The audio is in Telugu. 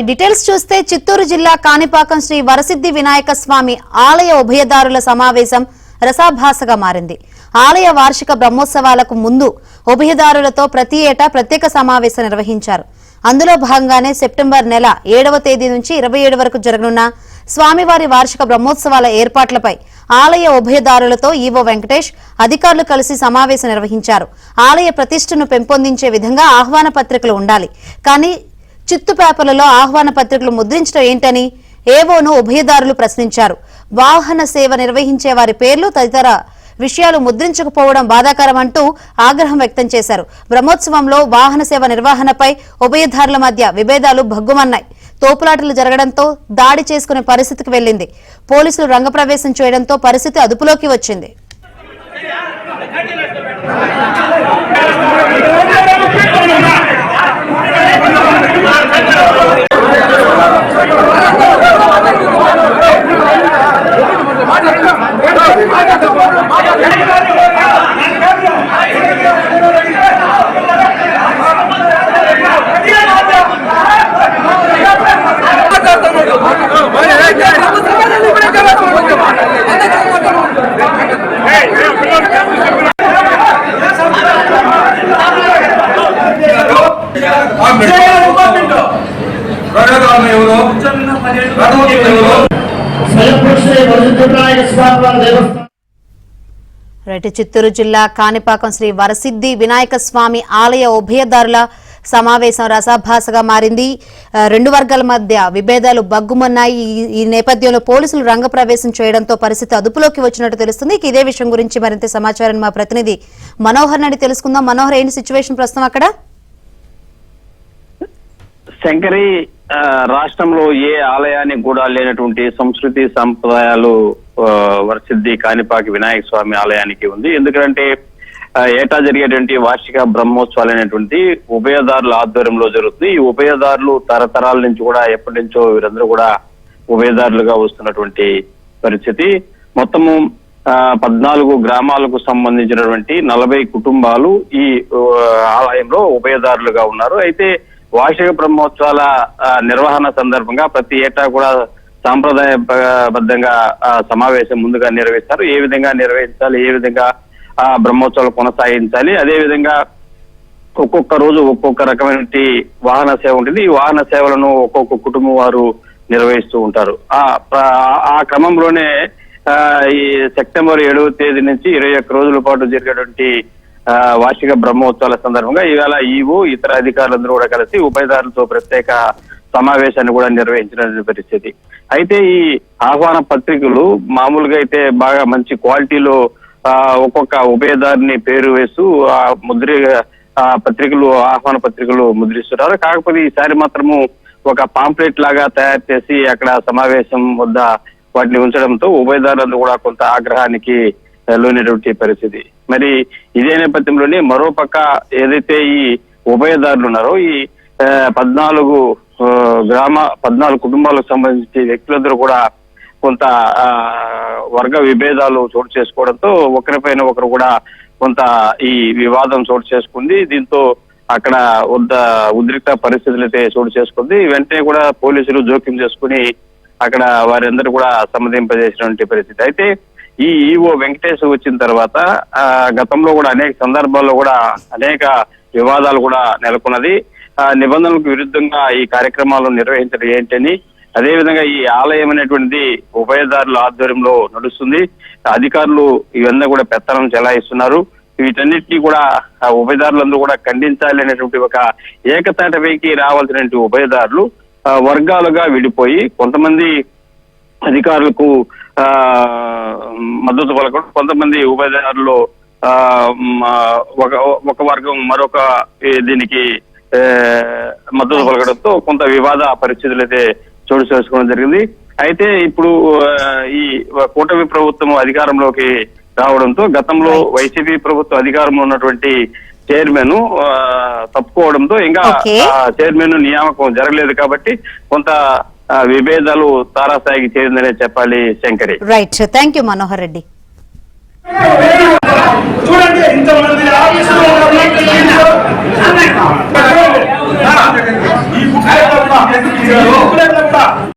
డీటెయిల్స్ చూస్తే చిత్తూరు జిల్లా కాణిపాకం శ్రీ వరసిద్ధి వినాయక స్వామి ఆలయ ఉభయదారుల సమావేశం రసాభాసగా మారింది. ఆలయ వార్షిక బ్రహ్మోత్సవాలకు ముందు ఉభయదారులతో ప్రతి ఏటా ప్రత్యేక సమావేశం నిర్వహించారు. అందులో భాగంగానే సెప్టెంబర్ నెల 7వ తేదీ నుంచి 27 వరకు జరగనున్న స్వామివారి వార్షిక బ్రహ్మోత్సవాల ఏర్పాట్లపై ఆలయ ఉభయదారులతో ఈవో వెంకటేష్ అధికారులు కలిసి సమావేశం నిర్వహించారు. ఆలయ ప్రతిష్టను పెంపొందించే విధంగా ఆహ్వాన పత్రికలు ఉండాలి, కానీ చిత్తు పేపర్లలో ఆహ్వాన పత్రికలు ముద్రించడం ఏంటని ఏవోను ఉభయదారులు ప్రశ్నించారు. వాహన సేవ నిర్వహించే వారి పేర్లు తదితర విషయాలు ముద్రించకపోవడం బాధాకరం అంటూ ఆగ్రహం వ్యక్తం చేశారు. బ్రహ్మోత్సవంలో వాహన సేవ నిర్వహణపై ఉభయదారుల మధ్య విభేదాలు భగ్గుమన్నాయి. తోపులాటలు జరగడంతో దాడి చేసుకునే పరిస్థితికి వెళ్లింది. పోలీసులు రంగప్రవేశం చేయడంతో పరిస్థితి అదుపులోకి వచ్చింది. చిత్తూరు జిల్లా కాణిపాకం శ్రీ వరసిద్ధి వినాయక స్వామి ఆలయ ఉభయదారుల సమావేశం రసాభాసగా మారింది. రెండు వర్గాల మధ్య విభేదాలు బగ్గుమన్నాయి. ఈ నేపథ్యంలో పోలీసులు రంగప్రవేశం చేయడంతో పరిస్థితి అదుపులోకి వచ్చినట్టు తెలుస్తుంది. ఇదే విషయం గురించి మరింత సమాచారాన్ని మా ప్రతినిధి మనోహర్ నడి తెలుసుకుందాం. మనోహర్, ఏంటి సిచ్యువేషన్ ప్రస్తుతం అక్కడ? శంకరి, రాష్ట్రంలో ఏ ఆలయానికి కూడా లేనటువంటి సంస్కృతి సంప్రదాయాలు వరసిద్ధి కాణిపాక వినాయక స్వామి ఆలయానికి ఉంది. ఎందుకంటే ఏటా జరిగేటువంటి వార్షిక బ్రహ్మోత్సవాలు అనేటువంటి ఉభయదారుల ఆధ్వర్యంలో జరుగుతుంది. ఈ ఉభయదారులు తరతరాల నుంచి కూడా ఎప్పటి నుంచో వీరందరూ కూడా ఉభయదారులుగా వస్తున్నటువంటి పరిస్థితి. మొత్తము 14 గ్రామాలకు సంబంధించినటువంటి 40 కుటుంబాలు ఈ ఆలయంలో ఉభయదారులుగా ఉన్నారు. అయితే వార్షిక బ్రహ్మోత్సవాల నిర్వహణ సందర్భంగా ప్రతి ఏటా కూడా సాంప్రదాయబద్ధంగా సమావేశం ముందుగా నిర్వహిస్తారు. ఏ విధంగా నిర్వహించాలి, ఏ విధంగా బ్రహ్మోత్సవాలు కొనసాగించాలి, అదే విధంగా ఒక్కొక్క రోజు ఒక్కొక్క రకమైన వాహన సేవ ఉంటుంది. ఈ వాహన సేవలను ఒక్కొక్క కుటుంబం వారు నిర్వహిస్తూ ఉంటారు. ఆ క్రమంలోనే ఈ సెప్టెంబర్ 7వ తేదీ నుంచి 21 రోజుల పాటు జరిగేటువంటి వార్షిక బ్రహ్మోత్సవాల సందర్భంగా ఈవేళ ఈవో ఇతర అధికారులందరూ కూడా కలిసి ఉభయదారులతో ప్రత్యేక సమావేశాన్ని కూడా నిర్వహించిన పరిస్థితి. అయితే ఈ ఆహ్వాన పత్రికలు మామూలుగా అయితే బాగా మంచి క్వాలిటీలో ఒక్కొక్క ఉభయదారిని పేరు వేస్తూ పత్రికలు ఆహ్వాన పత్రికలు ముద్రిస్తున్నారు. కాకపోతే ఈసారి మాత్రము ఒక పాంప్లెట్ లాగా తయారు చేసి అక్కడ సమావేశం వద్ద వాటిని ఉంచడంతో ఉభయదారులందరూ కూడా కొంత ఆగ్రహానికి లోనేటువంటి పరిస్థితి. మరి ఇదే నేపథ్యంలోనే మరోపక్క ఏదైతే ఈ ఉభయదారులు ఉన్నారో ఈ 14 కుటుంబాలకు సంబంధించి వ్యక్తులందరూ కూడా కొంత వర్గ విభేదాలు చోటు చేసుకోవడంతో ఒకరిపైన ఒకరు కూడా కొంత ఈ వివాదం చోటు చేసుకుంది. దీంతో అక్కడ ఉద్రిక్త పరిస్థితులు అయితే చోటు చేసుకుంది. వెంటనే కూడా పోలీసులు జోక్యం చేసుకుని అక్కడ వారందరూ కూడా సమ్మతింపజేసినటువంటి పరిస్థితి. అయితే ఈ ఈవో వెంకటేష్ వచ్చిన తర్వాత గతంలో కూడా అనేక సందర్భాల్లో కూడా అనేక వివాదాలు కూడా నెలకొన్నది. నిబంధనలకు విరుద్ధంగా ఈ కార్యక్రమాలు నిర్వహించడం ఏంటని, అదేవిధంగా ఈ ఆలయం అనేటువంటిది ఉభయదారుల ఆధ్వర్యంలో నడుస్తుంది. అధికారులు ఇవన్నీ కూడా పెత్తనం చెలాయిస్తున్నారు. వీటన్నిటినీ కూడా ఉభయదారులందరూ కూడా ఖండించాలి అనేటువంటి ఒక ఏకతాటిపైకి రావాల్సినటువంటి ఉభయదారులు వర్గాలుగా విడిపోయి కొంతమంది అధికారులకు మద్దతు పలకడం, కొంతమంది ఉభయదారులు ఒక వర్గం మరొక దీనికి మద్దతు పలకడంతో కొంత వివాద పరిస్థితులు అయితే చోటు చేసుకోవడం జరిగింది. అయితే ఇప్పుడు ఈ కూటమి ప్రభుత్వం అధికారంలోకి రావడంతో గతంలో వైసీపీ ప్రభుత్వం అధికారంలో ఉన్నటువంటి చైర్మన్ తప్పుకోవడంతో ఇంకా చైర్మన్ నియామకం జరగలేదు కాబట్టి కొంత విభేదాలు తారాస్థాయికి చేరిందనే చెప్పాలి. Shankari, right, thank you Manohar Reddy. చూడండి ఇంతమంది ఆఫీసులో